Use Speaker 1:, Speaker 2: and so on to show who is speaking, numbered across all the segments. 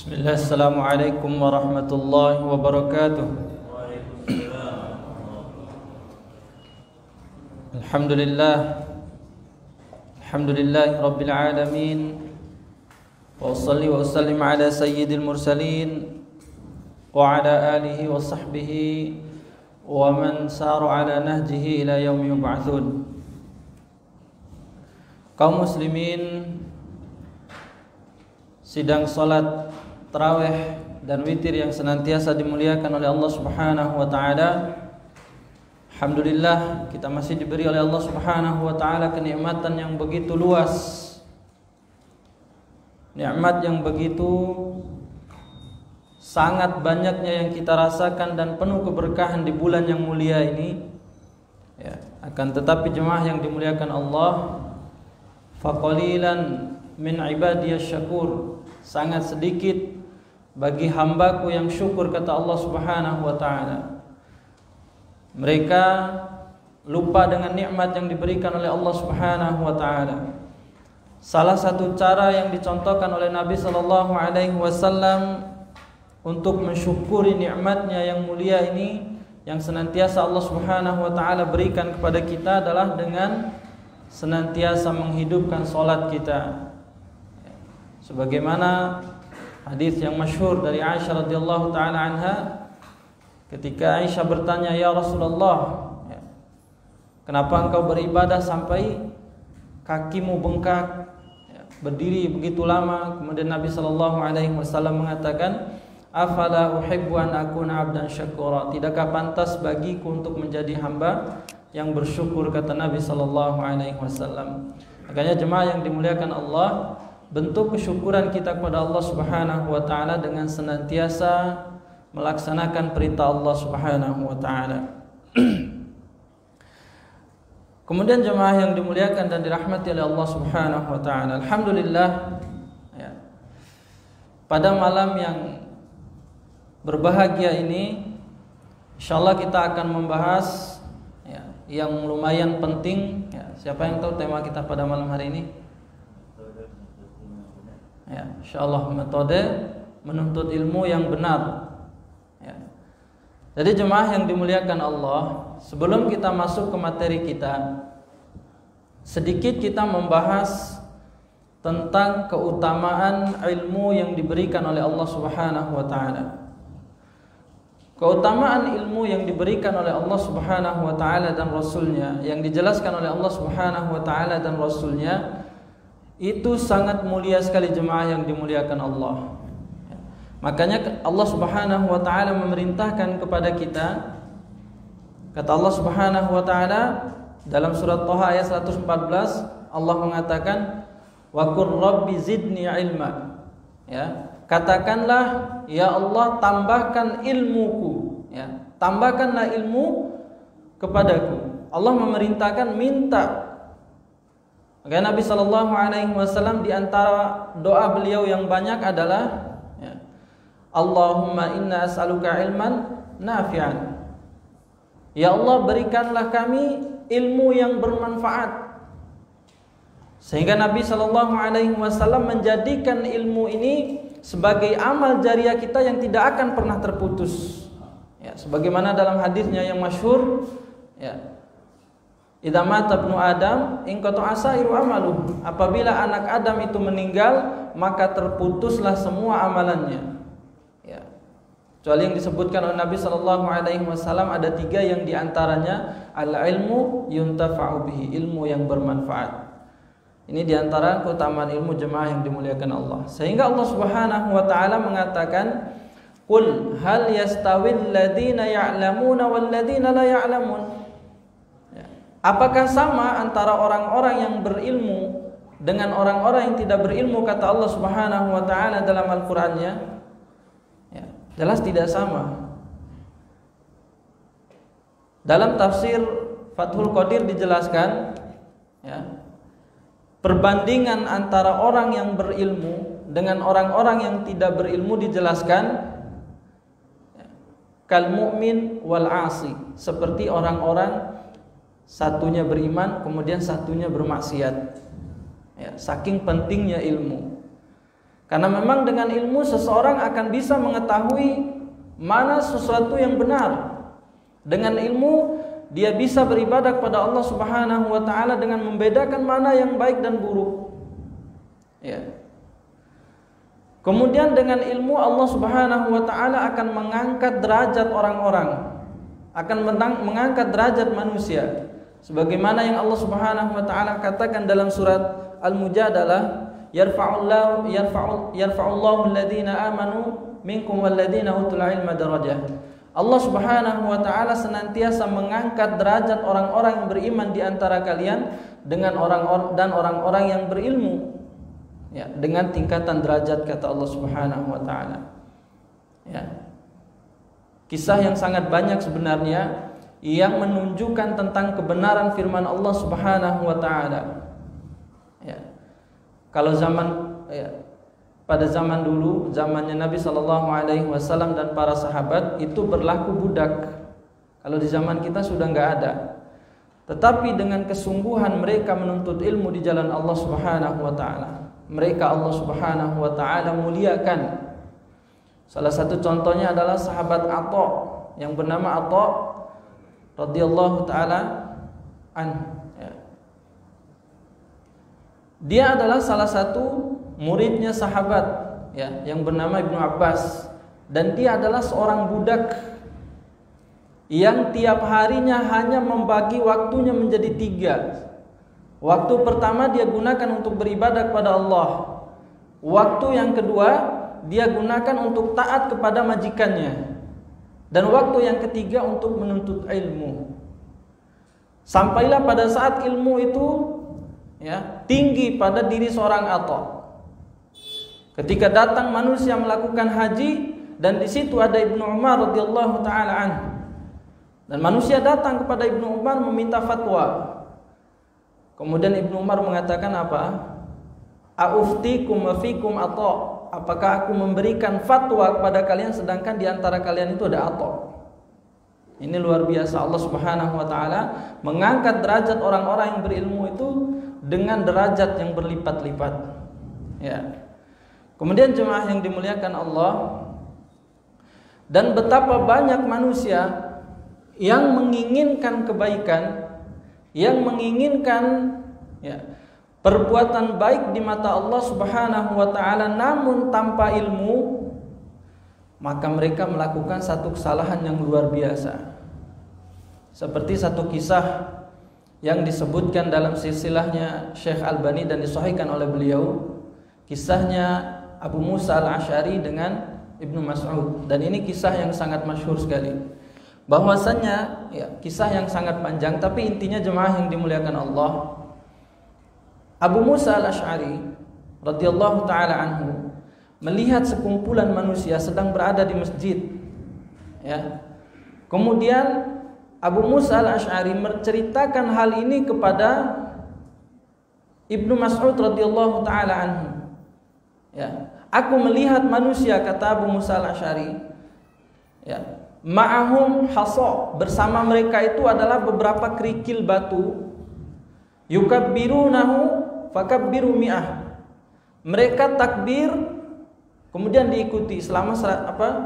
Speaker 1: Bismillah, assalamualaikum warahmatullahi wabarakatuh. Alhamdulillah rabbil alamin. Wa usalli wa usallim ala sayyidil mursalin wa ala alihi wa sahbihi wa man saru ala nahjihi ila yaumi yub'atsun. Kaum muslimin, sidang salat tarawih dan witir yang senantiasa dimuliakan oleh Allah Subhanahu wa taala. Alhamdulillah, kita masih diberi oleh Allah Subhanahu wa taala kenikmatan yang begitu luas. Nikmat yang begitu sangat banyaknya yang kita rasakan dan penuh keberkahan di bulan yang mulia ini. Ya, akan tetapi jemaah yang dimuliakan Allah, faqalilan min ibadiyasy syakur, sangat sedikit bagi hambaku yang syukur, kata Allah Subhanahu wa taala. Mereka lupa dengan nikmat yang diberikan oleh Allah Subhanahu wa taala. Salah satu cara yang dicontohkan oleh Nabi sallallahu alaihi wasallam untuk mensyukuri nikmatnya yang mulia ini, yang senantiasa Allah Subhanahu wa taala berikan kepada kita, adalah dengan senantiasa menghidupkan salat kita. Sebagaimana hadis yang masyhur dari Aisyah radhiyallahu taala anha, ketika Aisyah bertanya, "Ya Rasulullah, kenapa engkau beribadah sampai kakimu bengkak, berdiri begitu lama?" Kemudian Nabi sallallahu alaihi wasallam mengatakan, "Afala uhibbu an akuna 'abdan syakura?" Tidakkah pantas bagiku untuk menjadi hamba yang bersyukur, kata Nabi sallallahu alaihi wasallam. Makanya jemaah yang dimuliakan Allah, bentuk kesyukuran kita kepada Allah Subhanahu wa taala dengan senantiasa melaksanakan perintah Allah Subhanahu wa taala. Kemudian jemaah yang dimuliakan dan dirahmati oleh Allah Subhanahu wa taala, alhamdulillah, ya, pada malam yang berbahagia ini insyaallah kita akan membahas, ya, yang lumayan penting, ya. Siapa yang tahu tema kita pada malam hari ini? Ya, insyaallah, metode menuntut ilmu yang benar. Ya. Jadi jemaah yang dimuliakan Allah, sebelum kita masuk ke materi kita, sedikit kita membahas tentang keutamaan ilmu yang diberikan oleh Allah Subhanahu wa taala. Keutamaan ilmu yang diberikan oleh Allah Subhanahu wa taala dan Rasulnya, yang dijelaskan oleh Allah Subhanahu wa taala dan Rasulnya, itu sangat mulia sekali jemaah yang dimuliakan Allah. Makanya Allah Subhanahu wa taala memerintahkan kepada kita, kata Allah Subhanahu wa taala dalam surat Thaha ayat 114, Allah mengatakan, "Wa qur rabbi zidni ilma." Ya, katakanlah, ya Allah, tambahkan ilmuku, ya, tambahkanlah ilmu kepadaku. Allah memerintahkan, minta. Maka Nabi sallallahu alaihi wasallam di antara doa beliau yang banyak adalah, ya, Allahumma inna as'aluka ilman nafi'an. Ya Allah, berikanlah kami ilmu yang bermanfaat. Sehingga Nabi sallallahu alaihi wasallam menjadikan ilmu ini sebagai amal jariah kita yang tidak akan pernah terputus. Ya, sebagaimana dalam hadisnya yang masyhur, ya, idza mata ibnu Adam inqata'a sa'iru amaluh. Apabila anak Adam itu meninggal, maka terputuslah semua amalannya. Ya. Kecuali yang disebutkan oleh Nabi sallallahu alaihi wasallam ada 3 yang diantaranya al-ilmu yuntafa'u bihi, ilmu yang bermanfaat. Ini diantara keutamaan ilmu jemaah yang dimuliakan Allah. Sehingga Allah Subhanahu wa taala mengatakan, "Qul hal yastawil ladzina ya'lamuna wal ladzina la ya'lamun?" Apakah sama antara orang-orang yang berilmu dengan orang-orang yang tidak berilmu, kata Allah Subhanahu wa taala dalam Al-Qur'annya? Ya, jelas tidak sama. Dalam tafsir Fathul Qadir dijelaskan, ya, perbandingan antara orang yang berilmu dengan orang-orang yang tidak berilmu dijelaskan, ya, kal mu'min wal 'asi, seperti orang-orang satunya beriman kemudian satunya bermaksiat. Ya, saking pentingnya ilmu. Karena memang dengan ilmu seseorang akan bisa mengetahui mana sesuatu yang benar. Dengan ilmu dia bisa beribadah kepada Allah Subhanahu wa taala dengan membedakan mana yang baik dan buruk. Ya. Kemudian dengan ilmu Allah Subhanahu wa taala akan mengangkat derajat orang-orang, akan mengangkat derajat manusia. Sebagaimana yang Allah Subhanahu wa taala katakan dalam surat Al-Mujadalah, yarfa'ullahu alladhina amanu minkum walladhina utul ilma darajah. Allah Subhanahu wa taala senantiasa mengangkat derajat orang-orang yang beriman di antara kalian dengan orang-orang yang berilmu. Ya, dengan tingkatan derajat kata Allah Subhanahu wa taala. Ya. Kisah yang sangat banyak sebenarnya yang menunjukkan tentang kebenaran firman Allah Subhanahu wa taala. Ya. Kalau pada zaman dulu, zamannya Nabi sallallahu alaihi wasallam dan para sahabat itu berlaku budak. Kalau di zaman kita sudah enggak ada. Tetapi dengan kesungguhan mereka menuntut ilmu di jalan Allah Subhanahu wa taala, mereka Allah Subhanahu wa taala muliakan. Salah satu contohnya adalah sahabat Atha yang bernama Atha radhiyallahu taala ya. Dia adalah salah satu muridnya sahabat ya yang bernama Ibnu Abbas, dan dia adalah seorang budak yang tiap harinya hanya membagi waktunya menjadi 3. Waktu pertama dia gunakan untuk beribadah kepada Allah. Waktu yang kedua dia gunakan untuk taat kepada majikannya. Dan waktu yang ketiga untuk menuntut ilmu. Sampailah pada saat ilmu itu ya tinggi pada diri seorang Atha. Ketika datang manusia melakukan haji dan di situ ada Ibnu Umar radhiyallahu taala anhu. Dan manusia datang kepada Ibnu Umar meminta fatwa. Kemudian Ibnu Umar mengatakan apa? A'uftikum wa fikum Atha. Apakah aku memberikan fatwa kepada kalian sedangkan di antara kalian itu ada Atha? Ini luar biasa. Allah Subhanahu wa taala mengangkat derajat orang-orang yang berilmu itu dengan derajat yang berlipat-lipat. Ya. Kemudian jemaah yang dimuliakan Allah, dan betapa banyak manusia yang menginginkan kebaikan, yang menginginkan ya, perbuatan baik di mata Allah Subhanahu wa taala namun tanpa ilmu, maka mereka melakukan satu kesalahan yang luar biasa. Seperti satu kisah yang disebutkan dalam silsilahnya Syekh Albani dan disahihkan oleh beliau, kisahnya Abu Musa al-Asy'ari dengan Ibnu Mas'ud, dan ini kisah yang sangat masyhur sekali. Bahwasannya ya, kisah yang sangat panjang, tapi intinya jemaah yang dimuliakan Allah, Abu Musa al-Asy'ari radhiyallahu taala anhu melihat sekumpulan manusia sedang berada di masjid. Ya. Kemudian Abu Musa al-Asy'ari menceritakan hal ini kepada Ibnu Mas'ud radhiyallahu taala anhu. Ya. Aku melihat manusia, kata Abu Musa al-Asy'ari, ya, ma'ahum hasa, bersama mereka itu adalah beberapa kerikil batu, yukabbirunahu fakabbiru mi'ah. Mereka takbir kemudian diikuti selama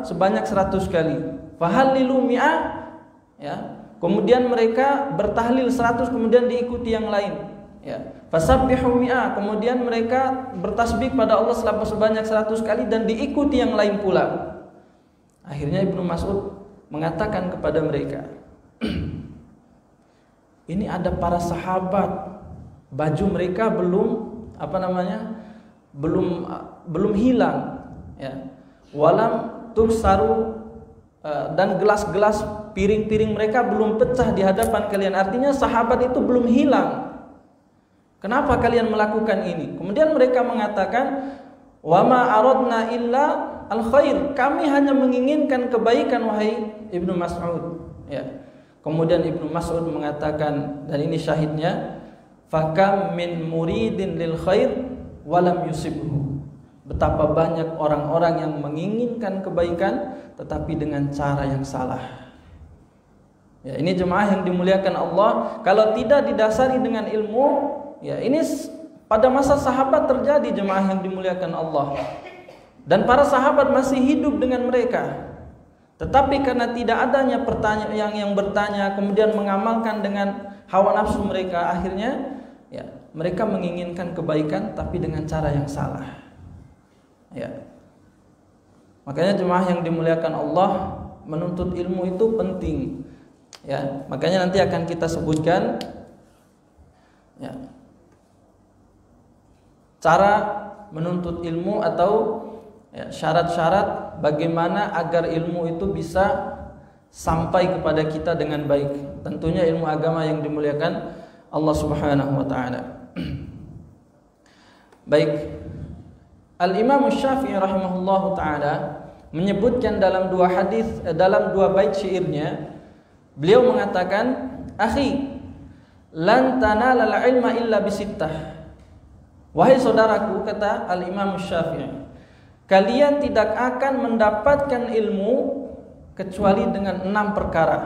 Speaker 1: sebanyak 100 kali. Fahallilu mi'ah, ya. Kemudian mereka bertahlil 100 kemudian diikuti yang lain. Ya. Fasabbihu mi'ah, kemudian mereka bertasbih pada Allah selama sebanyak 100 kali dan diikuti yang lain pula. Akhirnya Ibnu Mas'ud mengatakan kepada mereka, ini ada para sahabat, baju mereka belum hilang, ya. Walam tuksaru, dan gelas-gelas piring-piring mereka belum pecah di hadapan kalian. Artinya sahabat itu belum hilang. Kenapa kalian melakukan ini? Kemudian mereka mengatakan, wa ma aradna illa al khair. Kami hanya menginginkan kebaikan wahai Ibnu Mas'ud. Ya. Kemudian Ibnu Mas'ud mengatakan, dan ini syahidnya, fakam min muridin lil khair walam yusibhu. Betapa banyak orang-orang yang menginginkan kebaikan tetapi dengan cara yang salah. Ya, ini jemaah yang dimuliakan Allah, kalau tidak didasari dengan ilmu, ya, ini pada masa sahabat terjadi, jemaah yang dimuliakan Allah. Dan para sahabat masih hidup dengan mereka. Tetapi karena tidak adanya pertanyaan yang bertanya kemudian mengamalkan dengan hawa nafsu mereka, akhirnya ya, mereka menginginkan kebaikan tapi dengan cara yang salah. Ya. Makanya jemaah yang dimuliakan Allah, menuntut ilmu itu penting. Ya, makanya nanti akan kita sebutkan ya, cara menuntut ilmu atau ya, syarat-syarat bagaimana agar ilmu itu bisa sampai kepada kita dengan baik. Tentunya ilmu agama yang dimuliakan Allah Subhanahu wa taala. Baik. Al-Imam Syafi'i rahimahullahu taala menyebutkan dalam dua hadis, dalam dua bait syairnya, beliau mengatakan, "Akhi, lan tanalal ilma illa bisittah." Wahai saudaraku, kata Al-Imam Syafi'i, kalian tidak akan mendapatkan ilmu kecuali dengan 6 perkara.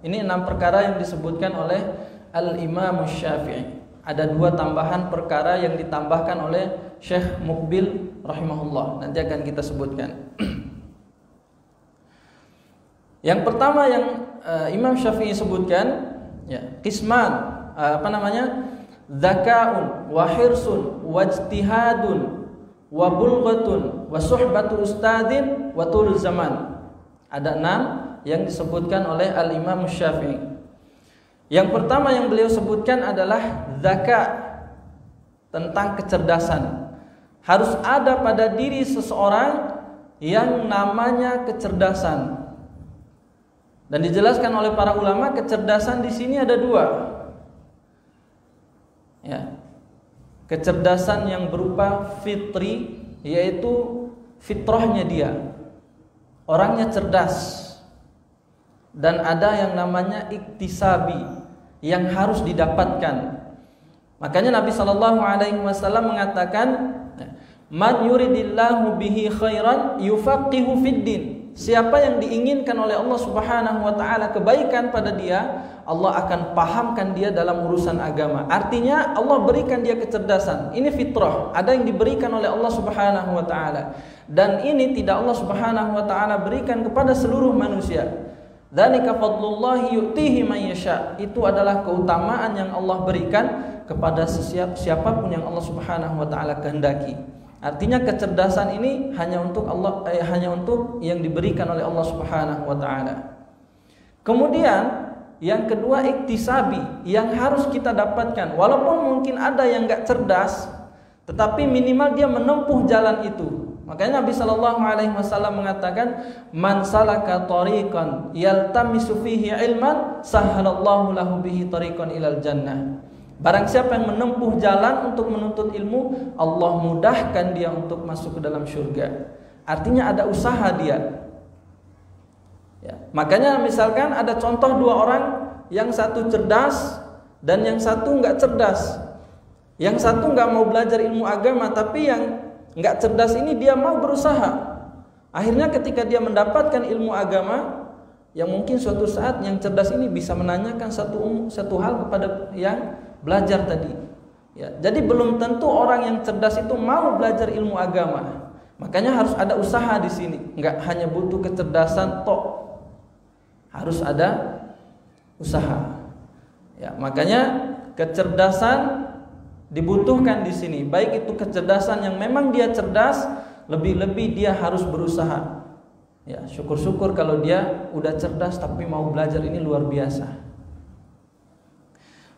Speaker 1: Ini 6 perkara yang disebutkan oleh Al-Imam Syafi'i. Ada 2 tambahan perkara yang ditambahkan oleh Syekh Muqbil rahimahullah. Nanti akan kita sebutkan. Yang pertama yang Imam Syafi'i sebutkan, ya, qisman, Zaka'un wa hirsun wa ijtihadun wa bulghatun wa suhbatu ustadin wa tul zaman. Ada 6 yang disebutkan oleh Al-Imam Syafi'i. Yang pertama yang beliau sebutkan adalah zaka, tentang kecerdasan. Harus ada pada diri seseorang yang namanya kecerdasan. Dan dijelaskan oleh para ulama, kecerdasan di sini ada 2. Ya. Kecerdasan yang berupa fitri, yaitu fitrahnya dia, orangnya cerdas. Dan ada yang namanya iktisabi, yang harus didapatkan. Makanya Nabi SAW mengatakan, man yuridillahu bihi khairan yufaqihu fiddin. Siapa yang diinginkan oleh Allah Subhanahu wa taala kebaikan pada dia, Allah akan pahamkan dia dalam urusan agama. Artinya Allah berikan dia kecerdasan. Ini fitrah, ada yang diberikan oleh Allah Subhanahu wa taala. Dan ini tidak Allah Subhanahu wa taala berikan kepada seluruh manusia. Dzalika fadlullahi yu'tihi man yasha. Itu adalah keutamaan yang Allah berikan kepada siapapun yang Allah Subhanahu wa taala kehendaki. Artinya kecerdasan ini hanya untuk Allah, hanya untuk yang diberikan oleh Allah Subhanahu wa taala. Kemudian yang kedua, iktisabi, yang harus kita dapatkan. Walaupun mungkin ada yang enggak cerdas, tetapi minimal dia menempuh jalan itu. Makanya Nabi SAW mengatakan, man salaka tariqan yaltamisu fihi ilman sahhalallahu lahu bihi tariqan ilal jannah. Barang siapa yang menempuh jalan untuk menuntut ilmu, Allah mudahkan dia untuk masuk ke dalam surga. Artinya ada usaha dia. Ya. Makanya misalkan ada contoh 2 orang, yang satu cerdas dan yang satu enggak cerdas. Yang satu enggak mau belajar ilmu agama, tapi yang enggak cerdas ini dia mau berusaha. Akhirnya ketika dia mendapatkan ilmu agama, yang mungkin suatu saat yang cerdas ini bisa menanyakan satu hal kepada yang belajar tadi. Ya, jadi belum tentu orang yang cerdas itu mau belajar ilmu agama. Makanya harus ada usaha di sini. Enggak hanya butuh kecerdasan tok. Harus ada usaha. Ya, makanya kecerdasan dibutuhkan di sini. Baik itu kecerdasan yang memang dia cerdas, lebih-lebih dia harus berusaha. Ya, syukur-syukur kalau dia udah cerdas tapi mau belajar, ini luar biasa.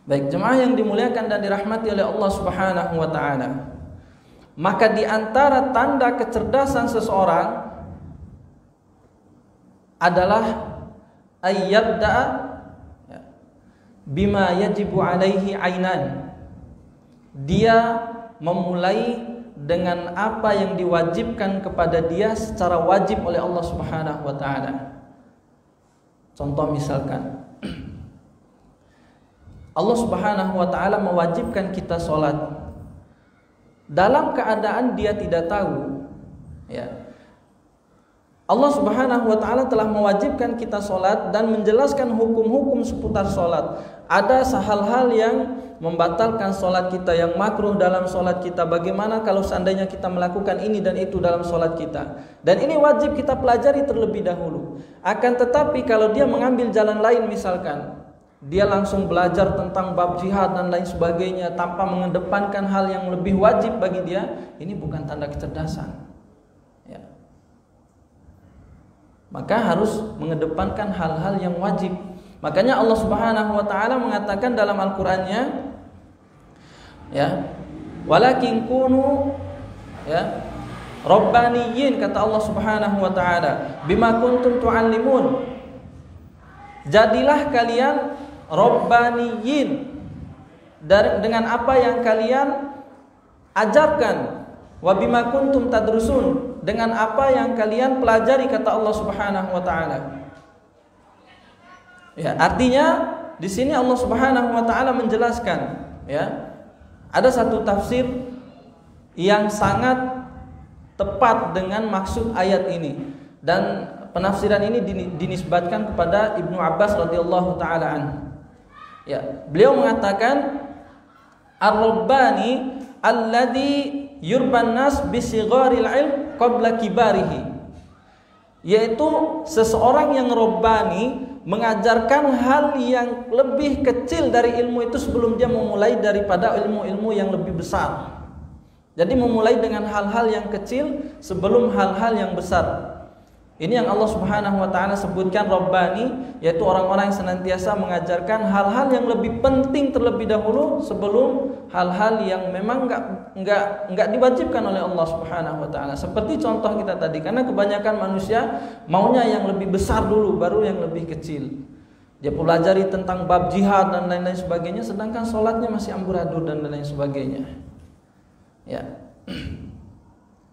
Speaker 1: Baik, jemaah yang dimuliakan dan dirahmati oleh Allah Subhanahu wa taala. Maka di antara tanda kecerdasan seseorang adalah ayyabda bima yajibu alaihi ainan. Dia memulai dengan apa yang diwajibkan kepada dia secara wajib oleh Allah Subhanahu wa taala. Contoh misalkan Allah Subhanahu wa taala mewajibkan kita sholat dalam keadaan dia tidak tahu, ya. Allah Subhanahu wa taala telah mewajibkan kita salat dan menjelaskan hukum-hukum seputar salat. Ada hal-hal yang membatalkan salat kita, yang makruh dalam salat kita. Bagaimana kalau seandainya kita melakukan ini dan itu dalam salat kita? Dan ini wajib kita pelajari terlebih dahulu. Akan tetapi kalau dia mengambil jalan lain, misalkan dia langsung belajar tentang bab jihad dan lain sebagainya tanpa mengedepankan hal yang lebih wajib bagi dia, ini bukan tanda kecerdasan. Maka harus mengedepankan hal-hal yang wajib. Makanya Allah Subhanahu wa taala mengatakan dalam Al-Qur'annya, ya, walakin kunu, ya, rabbaniyin, kata Allah Subhanahu wa taala, bima kuntum tu'allimun. Jadilah kalian rabbaniyin dengan apa yang kalian ajarkan, wa bima kuntum tadrusun, dengan apa yang kalian pelajari, kata Allah Subhanahu wa taala. Ya, artinya di sini Allah Subhanahu wa taala menjelaskan, ya. Ada satu tafsir yang sangat tepat dengan maksud ayat ini, dan penafsiran ini dinisbatkan kepada Ibnu Abbas radhiyallahu taala anhu. Ya, beliau mengatakan ar-rabbani alladhi yurban nas bisigharil ilm qabla kibarihi, yaitu seseorang yang robbani mengajarkan hal yang lebih kecil dari ilmu itu sebelum dia memulai daripada ilmu-ilmu yang lebih besar. Jadi memulai dengan hal-hal yang kecil sebelum hal-hal yang besar. Ini yang Allah Subhanahu wa taala sebutkan Rabbani, yaitu orang-orang yang senantiasa mengajarkan hal-hal yang lebih penting terlebih dahulu sebelum hal-hal yang memang enggak diwajibkan oleh Allah Subhanahu wa taala. Seperti contoh kita tadi, karena kebanyakan manusia maunya yang lebih besar dulu baru yang lebih kecil. Dia pelajari tentang bab jihad dan lain-lain sebagainya, sedangkan sholatnya masih amburadul dan lain sebagainya. Ya.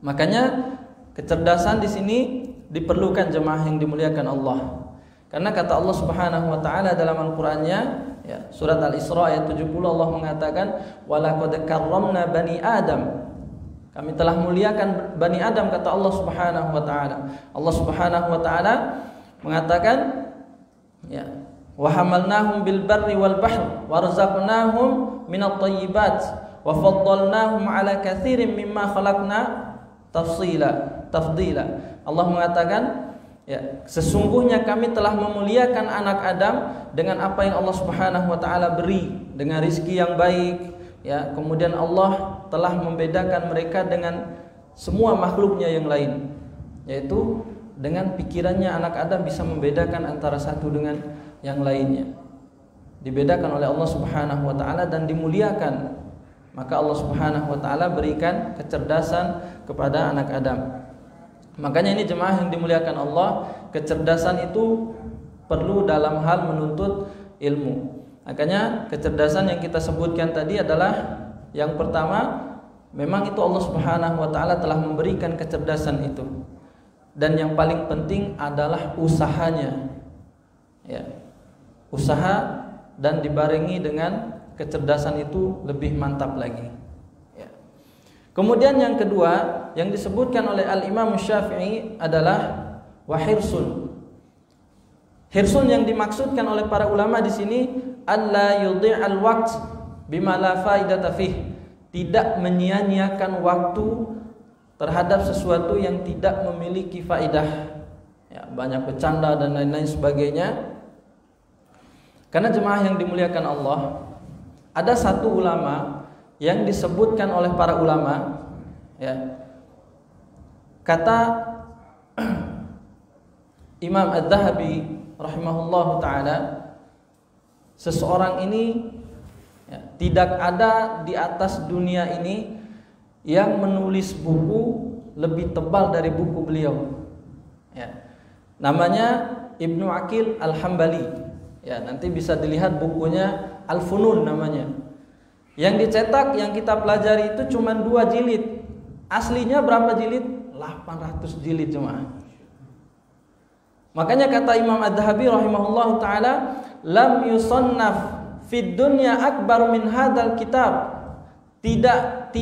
Speaker 1: Makanya kecerdasan di sini diperlukan jemaah yang dimuliakan Allah. Karena kata Allah Subhanahu wa taala dalam Al-Qur'annya, ya, surat Al-Isra ayat 70, Allah mengatakan walaqad karramna bani Adam. Kami telah muliakan Bani Adam, kata Allah Subhanahu wa taala. Allah Subhanahu wa taala mengatakan, ya, wa hamalnahum bil barri wal bahr warzaqnahum minat thayyibat wa faddalnahum ala katsirin mimma khalaqna tafdila. Allah mengatakan, ya, sesungguhnya kami telah memuliakan anak Adam dengan apa yang Allah Subhanahu wa taala beri, dengan rizki yang baik, ya. Kemudian Allah telah membedakan mereka dengan semua makhluknya yang lain, yaitu dengan pikirannya anak Adam bisa membedakan antara satu dengan yang lainnya. Dibedakan oleh Allah Subhanahu wa taala dan dimuliakan. Maka Allah Subhanahu wa taala berikan kecerdasan kepada anak Adam. Makanya ini jemaah yang dimuliakan Allah, kecerdasan itu perlu dalam hal menuntut ilmu. Makanya kecerdasan yang kita sebutkan tadi adalah yang pertama, memang itu Allah Subhanahu wa taala telah memberikan kecerdasan itu. Dan yang paling penting adalah usahanya. Ya. Usaha dan dibarengi dengan kecerdasan itu lebih mantap lagi. Kemudian yang kedua yang disebutkan oleh Al-Imam Syafi'i adalah wahirsun. Hirsun yang dimaksudkan oleh para ulama di sini alla yudhi'al waqt bima la faidata fih, tidak menyia-nyiakan waktu terhadap sesuatu yang tidak memiliki faidah. Ya, banyak bercanda dan lain-lain sebagainya. Karena jemaah yang dimuliakan Allah, ada satu ulama yang disebutkan oleh para ulama, ya, kata Imam Adz-Dzahabi rahimahullahu taala, seseorang ini, ya, tidak ada di atas dunia ini yang menulis buku lebih tebal dari buku beliau, ya. Namanya Ibnu Aqil Al-Hambali, ya, nanti bisa dilihat bukunya Al-Funun namanya. Yang dicetak, yang kita pelajari itu cuma 2 jilid. Aslinya berapa jilid? 800 jilid cuma. Makanya kata Imam Adz-Dzahabi rahimahullahu taala, lam yusannaf fid dunya akbar min hadzal kitab. Tidak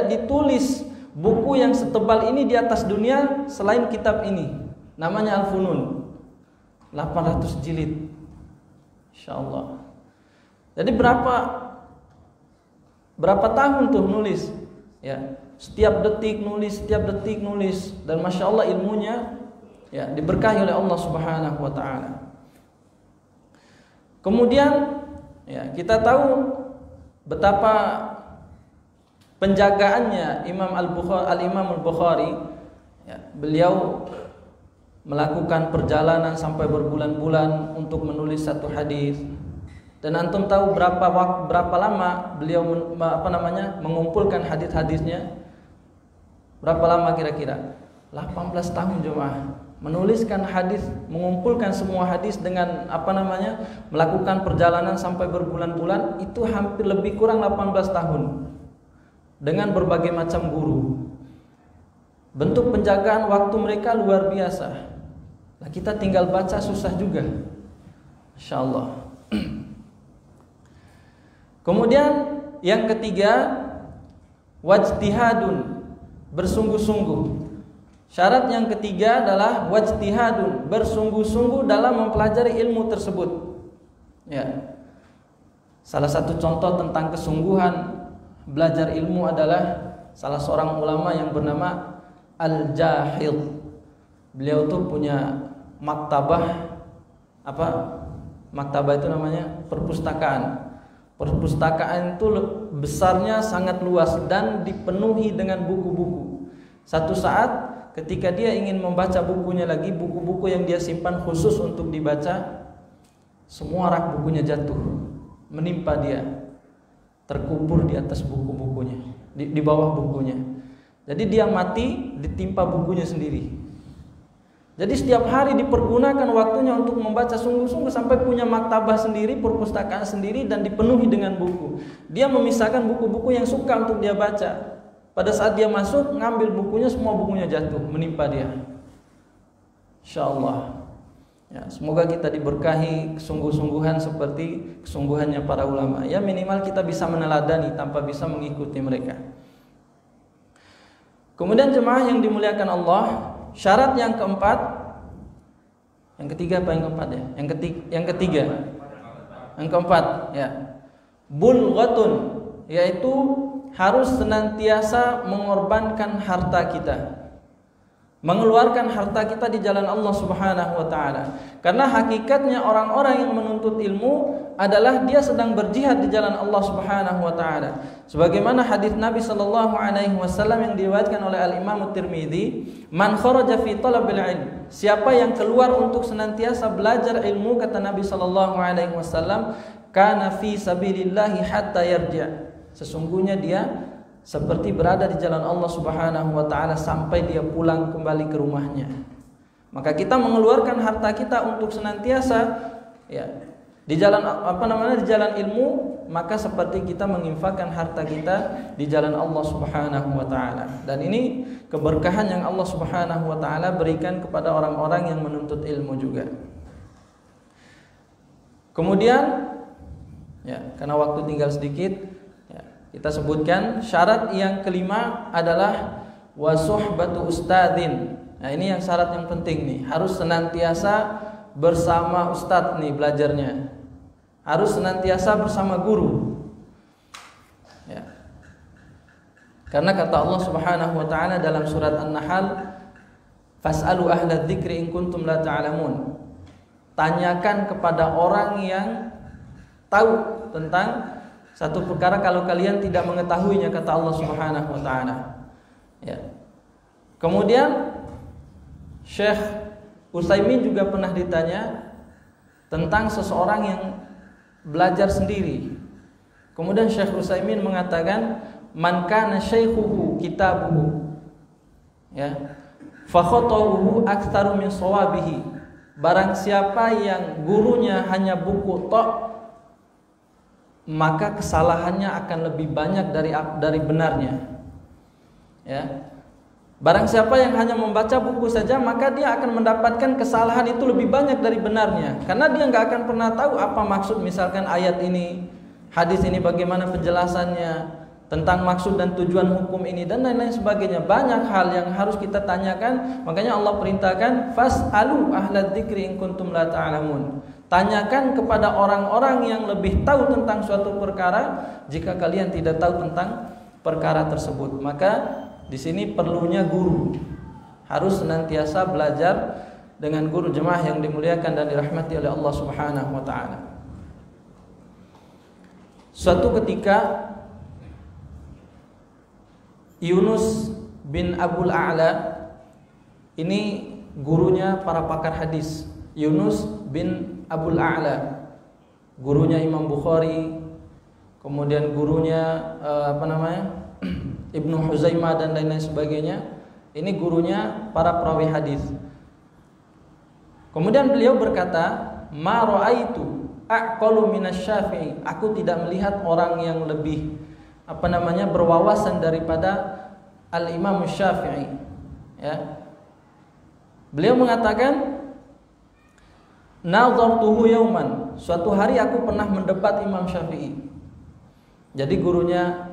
Speaker 1: ditulis buku yang setebal ini di atas dunia selain kitab ini. Namanya Al-Funun. 800 jilid. Insyaallah. Jadi berapa tahun tuh nulis? Ya, setiap detik nulis dan masya Allah ilmunya ya diberkahi oleh Allah Subhanahu wa taala. Kemudian ya, kita tahu betapa penjagaannya Al-Imam Al-Bukhari ya, beliau melakukan perjalanan sampai berbulan-bulan untuk menulis satu hadis. Dan antum tahu berapa lama beliau mengumpulkan hadis-hadisnya? Berapa lama kira-kira? 18 tahun jemaah. Menuliskan hadis, mengumpulkan semua hadis dengan melakukan perjalanan sampai berbulan-bulan, itu hampir lebih kurang 18 tahun. Dengan berbagai macam guru. Bentuk penjagaan waktu mereka luar biasa. Nah, kita tinggal baca susah juga. Insyaallah. Kemudian yang ketiga, wajtihadun, bersungguh-sungguh. Syarat yang ketiga adalah wajtihadun, bersungguh-sungguh dalam mempelajari ilmu tersebut. Ya. Salah satu contoh tentang kesungguhan belajar ilmu adalah salah seorang ulama yang bernama Al-Jahid. Beliau tuh punya maktabah maktabah itu namanya perpustakaan. Perpustakaan itu besarnya sangat luas dan dipenuhi dengan buku-buku. Satu saat ketika dia ingin membaca bukunya lagi, buku-buku yang dia simpan khusus untuk dibaca, semua rak bukunya jatuh, menimpa dia, terkubur di atas buku-bukunya, di bawah bukunya. Jadi dia mati ditimpa bukunya sendiri. Jadi setiap hari dipergunakan waktunya untuk membaca sungguh-sungguh sampai punya maktabah sendiri, perpustakaan sendiri dan dipenuhi dengan buku. Dia memisahkan buku-buku yang suka untuk dia baca. Pada saat dia masuk, ngambil bukunya, semua bukunya jatuh, menimpa dia. Insyaallah. Ya, semoga kita diberkahi kesungguh-sungguhan seperti kesungguhannya para ulama. Ya, minimal kita bisa meneladani tanpa bisa mengikuti mereka. Kemudian jemaah yang dimuliakan Allah, syarat yang keempat, yang ketiga apa yang keempat ya? Yang ketiga. Yang keempat, ya. Bulghatun, yaitu harus senantiasa mengorbankan harta kita, mengeluarkan harta kita di jalan Allah Subhanahu wa taala. Karena hakikatnya orang-orang yang menuntut ilmu adalah dia sedang berjihad di jalan Allah Subhanahu wa taala. Sebagaimana hadis Nabi sallallahu alaihi wasallam yang diriwayatkan oleh Al-Imam At-Tirmidzi, "Man kharaja fi talabil ilm." Siapa yang keluar untuk senantiasa belajar ilmu, kata Nabi sallallahu alaihi wasallam, "Kana fi sabilillahi hatta yarji'." Sesungguhnya dia seperti berada di jalan Allah Subhanahu wa taala sampai dia pulang kembali ke rumahnya. Maka kita mengeluarkan harta kita untuk senantiasa ya di jalan di jalan ilmu, maka seperti kita menginfakkan harta kita di jalan Allah Subhanahu wa taala. Dan ini keberkahan yang Allah Subhanahu wa taala berikan kepada orang-orang yang menuntut ilmu juga. Kemudian ya, karena waktu tinggal sedikit, kita sebutkan syarat yang kelima adalah wasuhbatu ustadzin. Nah, ini yang syarat yang penting nih, harus senantiasa bersama ustadz nih belajarnya. Harus senantiasa bersama guru. Ya. Karena kata Allah Subhanahu wa taala dalam surat An-Nahl, "Fas'alu ahla dzikri in kuntum la ta'lamun." Tanyakan kepada orang yang tahu tentang satu perkara kalau kalian tidak mengetahuinya, kata Allah Subhanahu wa taala. Ya. Kemudian Syekh Utsaimin juga pernah ditanya tentang seseorang yang belajar sendiri. Kemudian Syekh Utsaimin mengatakan, "Man kana syaikhuhu kitabuhu." Ya. Fa khatahu aktsaru min shawabihi. Barang siapa yang gurunya hanya buku tok, maka kesalahannya akan lebih banyak dari benarnya. Ya. Barang siapa yang hanya membaca buku saja, maka dia akan mendapatkan kesalahan itu lebih banyak dari benarnya. Karena dia nggak akan pernah tahu apa maksud misalkan ayat ini, hadis ini bagaimana penjelasannya, tentang maksud dan tujuan hukum ini dan lain-lain sebagainya. Banyak hal yang harus kita tanyakan. Makanya Allah perintahkan fas'alu ahlad dzikri in kuntum la ta'lamun. Tanyakan kepada orang-orang yang lebih tahu tentang suatu perkara jika kalian tidak tahu tentang perkara tersebut. Maka di sini perlunya guru. Harus senantiasa belajar dengan guru. Jemaah yang dimuliakan dan dirahmati oleh Allah Subhanahu wa taala. Suatu ketika Yunus bin Abul A'la, ini gurunya para pakar hadis. Yunus bin Abul A'la, gurunya Imam Bukhari, kemudian gurunya Ibnu Huzaimah dan lain-lain sebagainya. Ini gurunya para perawi hadis. Kemudian beliau berkata, "Ma ra'aitu aqalu minasy Syafi'i." Aku tidak melihat orang yang lebih berwawasan daripada Al-Imam Syafi'i. Ya. Beliau mengatakan, "Nadhartuhu yauman." Suatu hari aku pernah mendebat Imam Syafi'i. Jadi gurunya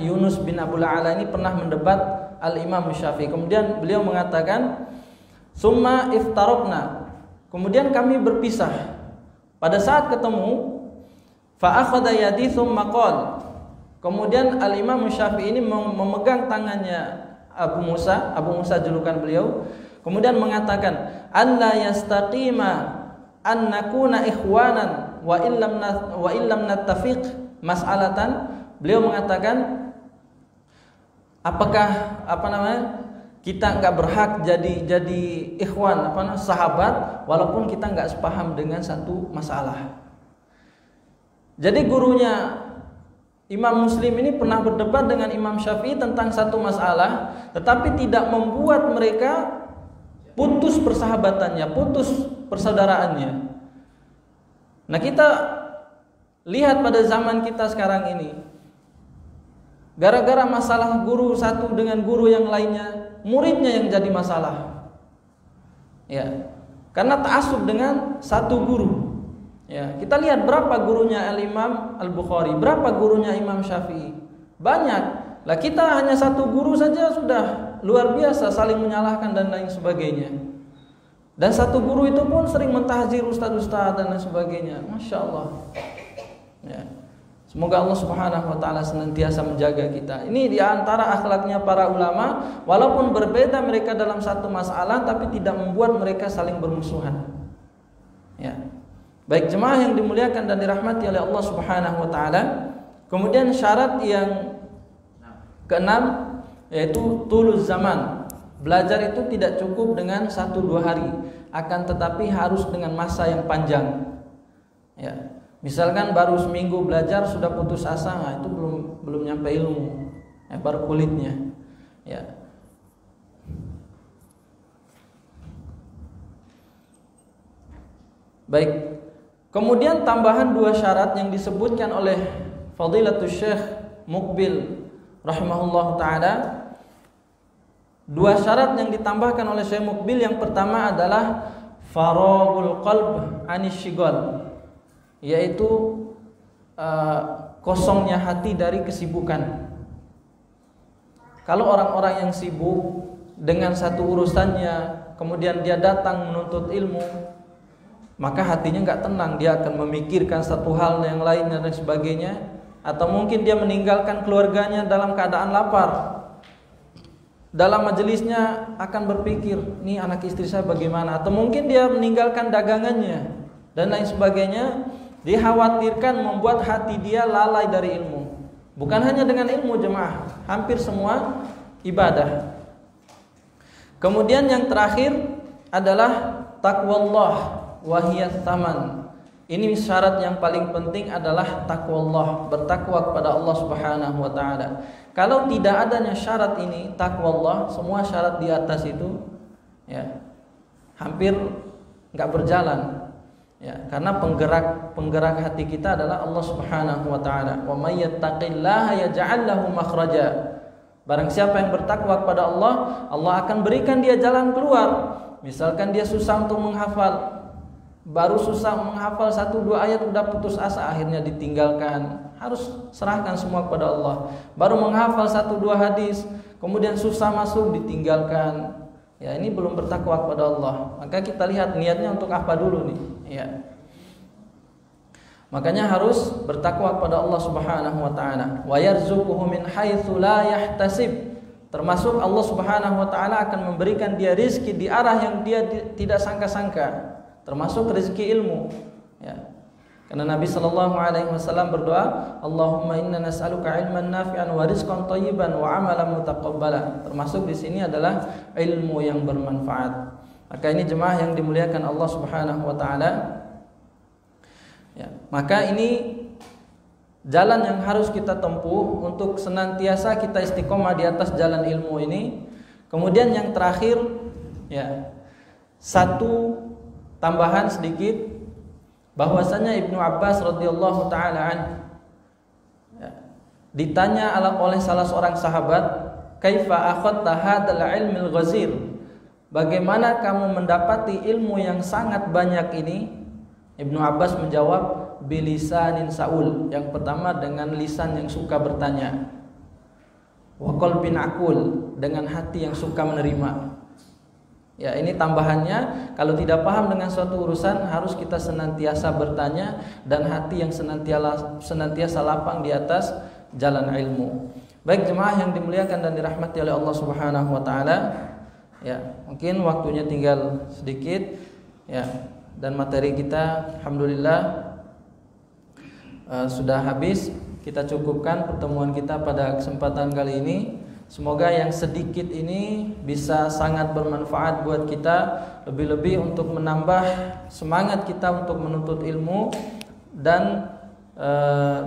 Speaker 1: Yunus bin Abul A'la ini pernah mendebat Al-Imam Syafi'i. Kemudian beliau mengatakan, "Summa iftaraqna." Kemudian kami berpisah. Pada saat ketemu, fa akhadha yadi thumma qala. Kemudian Al-Imam Syafi'i ini memegang tangannya Abu Musa julukan beliau. Kemudian mengatakan, "Alla yastaqima an nakuna ikhwanan wa illam nattafiq mas'alatan." Beliau mengatakan, apakah kita enggak berhak jadi ikhwan, sahabat walaupun kita enggak sepaham dengan satu masalah. Jadi gurunya Imam Muslim ini pernah berdebat dengan Imam Syafi'i tentang satu masalah, tetapi tidak membuat mereka putus persahabatannya, putus persaudaraannya. Nah, kita lihat pada zaman kita sekarang ini, gara-gara masalah guru satu dengan guru yang lainnya, muridnya yang jadi masalah. Ya, karena ta'assub dengan satu guru. Ya, kita lihat berapa gurunya Al-Imam Al-Bukhari, berapa gurunya Imam Syafi'i. Banyak. Lah kita hanya satu guru saja sudah luar biasa, saling menyalahkan dan lain sebagainya. Dan satu guru itu pun sering mentahzir ustaz-ustaz dan lain sebagainya. Masya Allah. Ya. Semoga Allah Subhanahu wa taala senantiasa menjaga kita. Ini di antara akhlaknya para ulama, walaupun berbeda mereka dalam satu masalah tapi tidak membuat mereka saling bermusuhan. Ya. Baik jemaah yang dimuliakan dan dirahmati oleh Allah Subhanahu wa taala. Kemudian syarat yang keenam yaitu tuluz zaman. Belajar itu tidak cukup dengan 1-2 hari, akan tetapi harus dengan masa yang panjang. Ya. Misalkan baru seminggu belajar sudah putus asa, nah itu belum nyampe ilmu. Ya, baru kulitnya. Ya. Baik. Kemudian tambahan 2 syarat yang disebutkan oleh Fadilatul Syekh Muqbil rahimahullah ta'ala. 2 syarat yang ditambahkan oleh Syekh Muqbil, yang pertama adalah faragul qalb anisyigal, yaitu kosongnya hati dari kesibukan. Kalau orang-orang yang sibuk dengan satu urusannya, kemudian dia datang menuntut ilmu, maka hatinya enggak tenang, dia akan memikirkan satu hal yang lain dan sebagainya. Atau mungkin dia meninggalkan keluarganya dalam keadaan lapar. Dalam majelisnya akan berpikir, nih anak istri saya bagaimana. Atau mungkin dia meninggalkan dagangannya dan lain sebagainya. Dikhawatirkan membuat hati dia lalai dari ilmu. Bukan hanya dengan ilmu jemaah, hampir semua ibadah. Kemudian yang terakhir adalah taqwallah wahiyat taman. Ini syarat yang paling penting adalah taqwallah, bertakwa kepada Allah Subhanahu wa taala. Kalau tidak adanya syarat ini, taqwallah, semua syarat di atas itu ya hampir enggak berjalan. Ya, karena penggerak hati kita adalah Allah Subhanahu wa taala. Wa may yattaqillaha yaj'al lahu makhraja. Barang siapa yang bertakwa kepada Allah, Allah akan berikan dia jalan keluar. Misalkan dia susah untuk menghafal, baru susah menghafal 1-2 ayat udah putus asa, akhirnya ditinggalkan. Harus serahkan semua kepada Allah. Baru menghafal 1-2 hadis, kemudian susah masuk, ditinggalkan. Ya, ini belum bertakwa kepada Allah. Maka kita lihat niatnya untuk apa dulu nih, ya. Makanya harus bertakwa kepada Allah Subhanahu wa taala. Wa yarzuquhu min haitsu la yahtasib. Termasuk Allah Subhanahu wa taala akan memberikan dia rizki di arah yang dia tidak sangka-sangka. Termasuk rezeki ilmu, ya. Karena Nabi sallallahu alaihi wasallam berdoa, Allahumma inna nas'aluka ilman nafi'an wa rizqan thayyiban wa amalan mutaqabbala. Termasuk di sini adalah ilmu yang bermanfaat. Maka ini jemaah yang dimuliakan Allah Subhanahu wa taala. Ya, maka ini jalan yang harus kita tempuh untuk senantiasa kita istiqomah di atas jalan ilmu ini. Kemudian yang terakhir, ya, satu tambahan sedikit, bahwasanya Ibnu Abbas radhiyallahu taala anhu, ya, ditanya oleh salah seorang sahabat, "Kaifa akhadta hadzal ilmil ghazir?" Bagaimana kamu mendapati ilmu yang sangat banyak ini? Ibnu Abbas menjawab, "Bilisanin saul." Yang pertama dengan lisan yang suka bertanya. Wa qalbin aqul, dengan hati yang suka menerima. Ya, ini tambahannya, kalau tidak paham dengan suatu urusan harus kita senantiasa bertanya dan hati yang senantiasa lapang di atas jalan ilmu. Baik jemaah yang dimuliakan dan dirahmati oleh Allah Subhanahu wa taala. Ya, mungkin waktunya tinggal sedikit, ya. Dan materi kita alhamdulillah sudah habis. Kita cukupkan pertemuan kita pada kesempatan kali ini. Semoga yang sedikit ini bisa sangat bermanfaat buat kita, lebih-lebih untuk menambah semangat kita untuk menuntut ilmu dan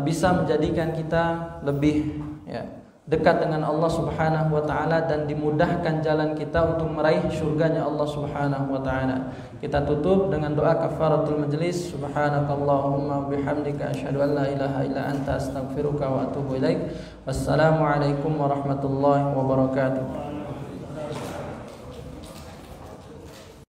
Speaker 1: bisa menjadikan kita lebih, ya, dekat dengan Allah Subhanahu wa taala dan dimudahkan jalan kita untuk meraih surganya Allah Subhanahu wa taala. Kita tutup dengan doa kafaratul majlis. Subhanakallahumma bihamdika asyhadu an la ilaha illa anta astaghfiruka wa atubu ilaik. Wassalamualaikum warahmatullahi wabarakatuh.